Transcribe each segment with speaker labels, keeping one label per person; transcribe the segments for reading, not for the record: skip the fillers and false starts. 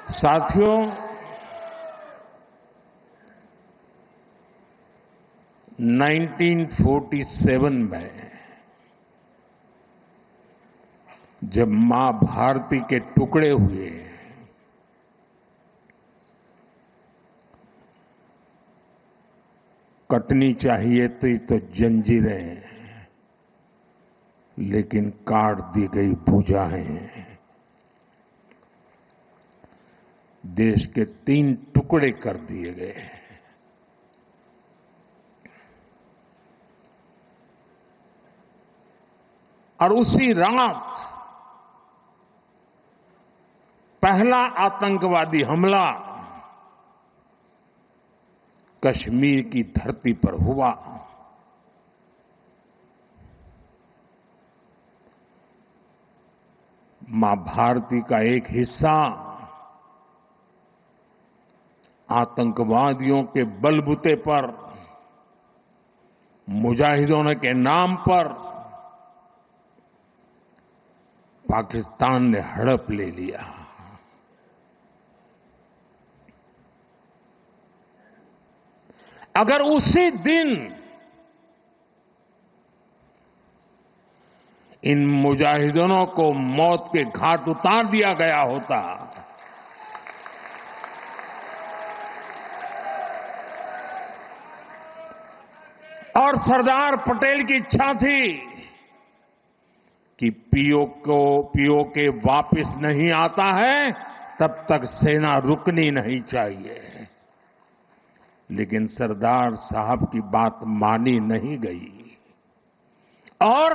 Speaker 1: साथियों, 1947 में जब मां भारती के टुकड़े हुए, कटनी चाहिए थी तो जंजीरें, लेकिन काट दी गई भुजाएं। देश के 3 टुकड़े कर दिए गए। और उसी रात पहला आतंकवादी हमला कश्मीर की धरती पर हुआ। मां भारती का एक हिस्सा आतंकवादियों के बलबूते पर, मुजाहिदों के नाम पर पाकिस्तान ने हड़प ले लिया। अगर उसी दिन इन मुजाहिदों को मौत के घाट उतार दिया गया होता, और सरदार पटेल की इच्छा थी कि पीओके वापस नहीं आता है, तब तक सेना रुकनी नहीं चाहिए। लेकिन सरदार साहब की बात मानी नहीं गई और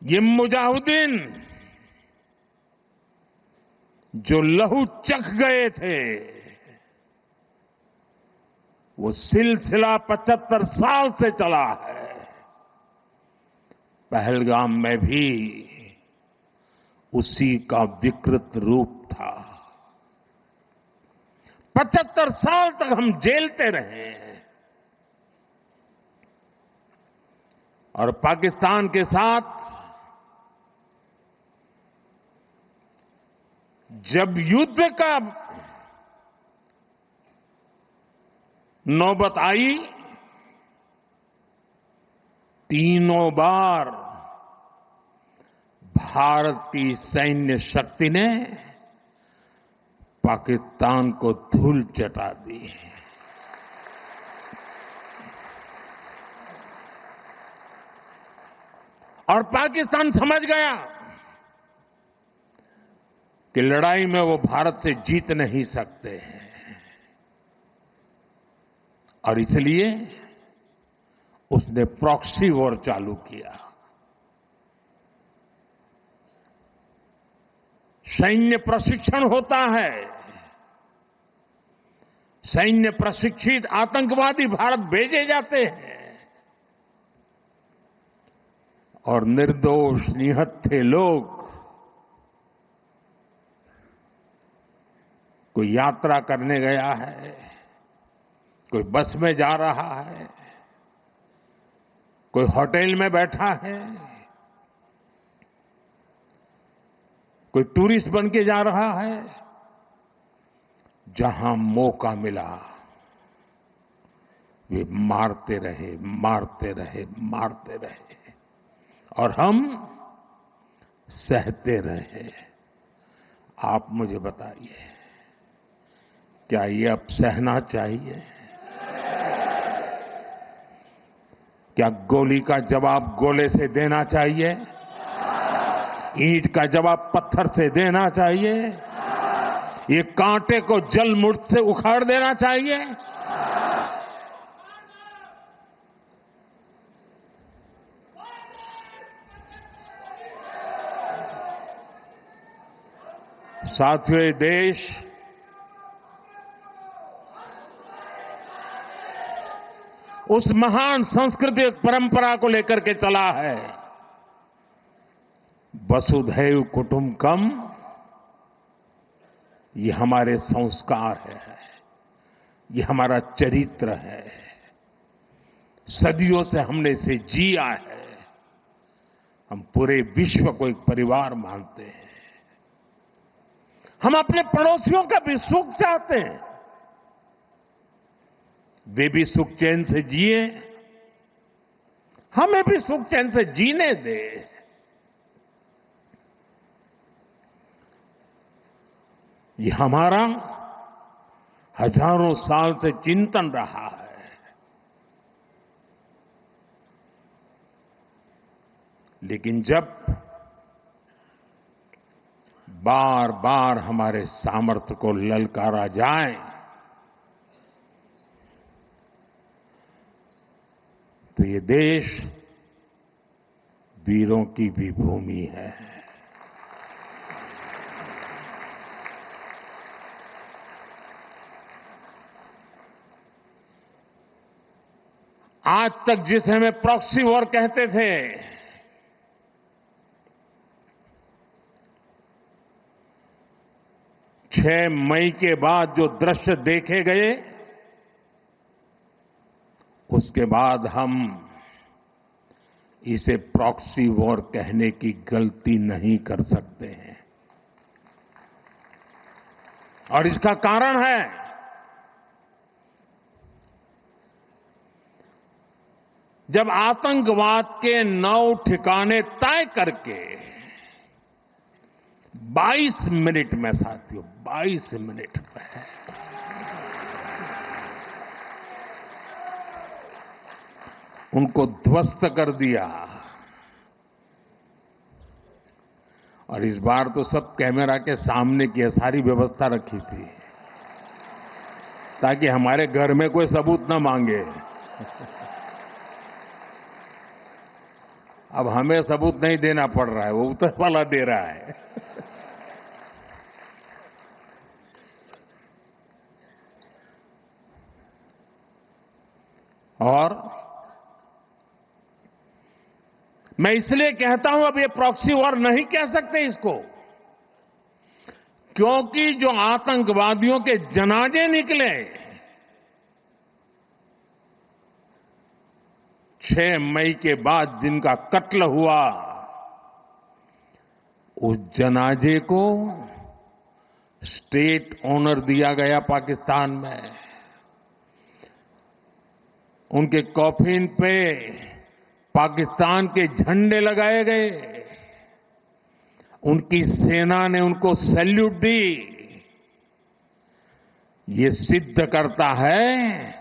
Speaker 1: ये मुजाहिदीन जो लहू चख गए थे, वो सिलसिला 75 साल से चला है। पहलगाम में भी उसी का विकृत रूप था। 75 साल तक हम झेलते रहे और पाकिस्तान के साथ जब युद्ध का नौबत आई, तीनों बार भारत की सैन्य शक्ति ने पाकिस्तान को धूल चटा दी। और पाकिस्तान समझ गया कि लड़ाई में वो भारत से जीत नहीं सकते हैं, और इसलिए उसने प्रॉक्सी वॉर चालू किया। सैन्य प्रशिक्षण होता है, सैन्य प्रशिक्षित आतंकवादी भारत भेजे जाते हैं और निर्दोष निहत्थे लोग, कोई यात्रा करने गया है, कोई बस में जा रहा है, कोई होटल में बैठा है, कोई टूरिस्ट बन के जा रहा है, जहां मौका मिला वे मारते रहे, मारते रहे, मारते रहे, और हम सहते रहे। आप मुझे बताइए, क्या ये अब सहना चाहिए? क्या गोली का जवाब गोले से देना चाहिए? ईंट का जवाब पत्थर से देना चाहिए? ये कांटे को जल मुर्द से उखाड़ देना चाहिए? साथियों, ये देश उस महान सांस्कृतिक परंपरा को लेकर के चला है, वसुधैव कुटुंबकम। ये हमारे संस्कार है, ये हमारा चरित्र है, सदियों से हमने इसे जिया है। हम पूरे विश्व को एक परिवार मानते हैं। हम अपने पड़ोसियों का भी सुख चाहते हैं, वे भी सुख चैन से जिए, हमें भी सुख चैन से जीने दे। ये हमारा हजारों साल से चिंतन रहा है। लेकिन जब बार बार हमारे सामर्थ्य को ललकारा जाए तो ये देश वीरों की भी भूमि है। आज तक जिसे हमें प्रॉक्सी वॉर कहते थे, 6 मई के बाद जो दृश्य देखे गए, उसके बाद हम इसे प्रॉक्सी वॉर कहने की गलती नहीं कर सकते हैं। और इसका कारण है जब आतंकवाद के 9 ठिकाने तय करके 22 मिनट में, साथियों 22 मिनट में उनको ध्वस्त कर दिया। और इस बार तो सब कैमरा के सामने की सारी व्यवस्था रखी थी ताकि हमारे घर में कोई सबूत न मांगे। अब हमें सबूत नहीं देना पड़ रहा है, वो ऊपर वाला दे रहा है। और मैं इसलिए कहता हूं अब ये प्रॉक्सी वॉर नहीं कह सकते इसको, क्योंकि जो आतंकवादियों के जनाजे निकले 6 मई के बाद जिनका कत्ल हुआ, उस जनाजे को स्टेट ऑनर दिया गया पाकिस्तान में। उनके कॉफिन पे पाकिस्तान के झंडे लगाए गए, उनकी सेना ने उनको सैल्यूट दी। ये सिद्ध करता है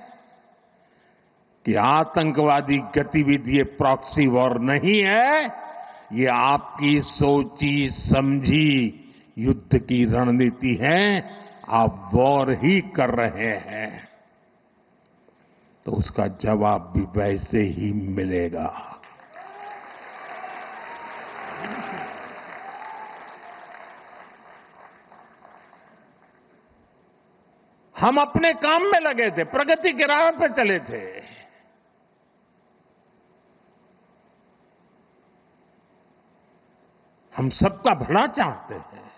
Speaker 1: कि आतंकवादी गतिविधि ये प्रॉक्सी वॉर नहीं है, ये आपकी सोची समझी युद्ध की रणनीति है। आप वॉर ही कर रहे हैं तो उसका जवाब भी वैसे ही मिलेगा। हम अपने काम में लगे थे, प्रगति के राह पर चले थे। हम सबका भला चाहते हैं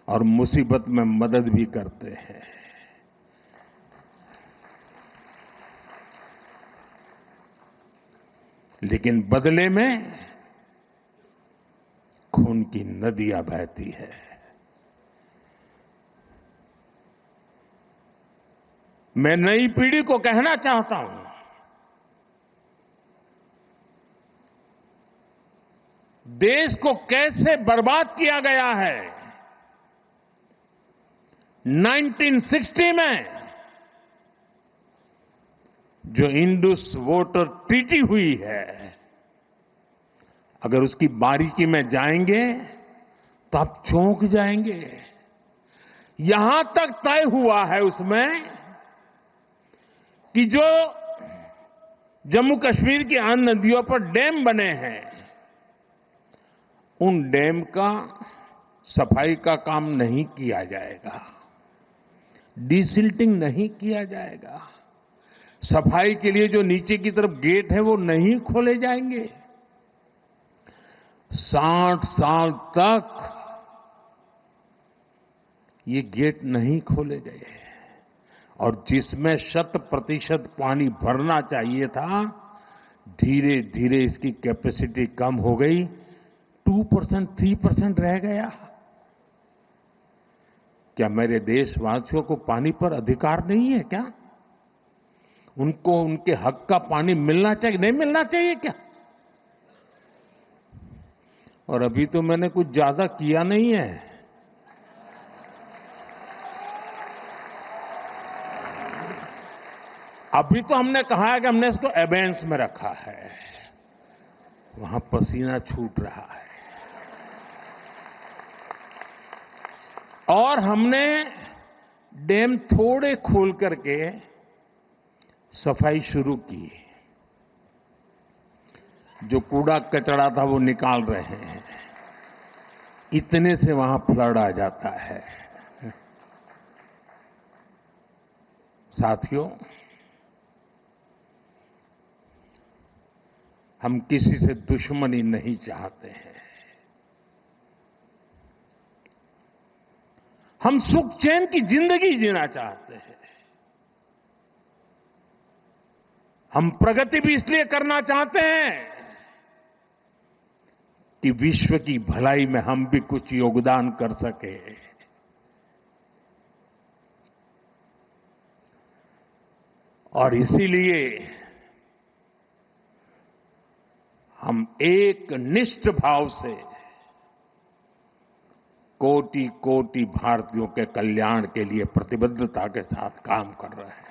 Speaker 1: और मुसीबत में मदद भी करते हैं। लेकिन बदले में खून की नदियां बहती है। मैं नई पीढ़ी को कहना चाहता हूं, देश को कैसे बर्बाद किया गया है। 1960 में जो इंडस वाटर ट्रीटी हुई है, अगर उसकी बारीकी में जाएंगे तो आप चौंक जाएंगे। यहां तक तय हुआ है उसमें कि जो जम्मू कश्मीर की अन्य नदियों पर डैम बने हैं, उन डैम का सफाई का काम नहीं किया जाएगा, डिसिल्टिंग नहीं किया जाएगा। सफाई के लिए जो नीचे की तरफ गेट है वो नहीं खोले जाएंगे। 60 साल तक ये गेट नहीं खोले गए और जिसमें 100% पानी भरना चाहिए था, धीरे धीरे इसकी कैपेसिटी कम हो गई, 2%, 3% रह गया। क्या मेरे देशवासियों को पानी पर अधिकार नहीं है क्या? उनको उनके हक का पानी मिलना चाहिए, नहीं मिलना चाहिए क्या? और अभी तो मैंने कुछ ज्यादा किया नहीं है। अभी तो हमने कहा है कि हमने इसको एबेंस में रखा है, वहां पसीना छूट रहा है। और हमने डैम थोड़े खोल करके सफाई शुरू की। जो कूड़ा कचरा था वो निकाल रहे हैं। इतने से वहां फ्लड आ जाता है। साथियों, हम किसी से दुश्मनी नहीं चाहते हैं। हम सुख चैन की जिंदगी जीना चाहते हैं। हम प्रगति भी इसलिए करना चाहते हैं कि विश्व की भलाई में हम भी कुछ योगदान कर सके। और इसीलिए हम एक निष्ठ भाव से कोटि कोटि भारतीयों के कल्याण के लिए प्रतिबद्धता के साथ काम कर रहे हैं।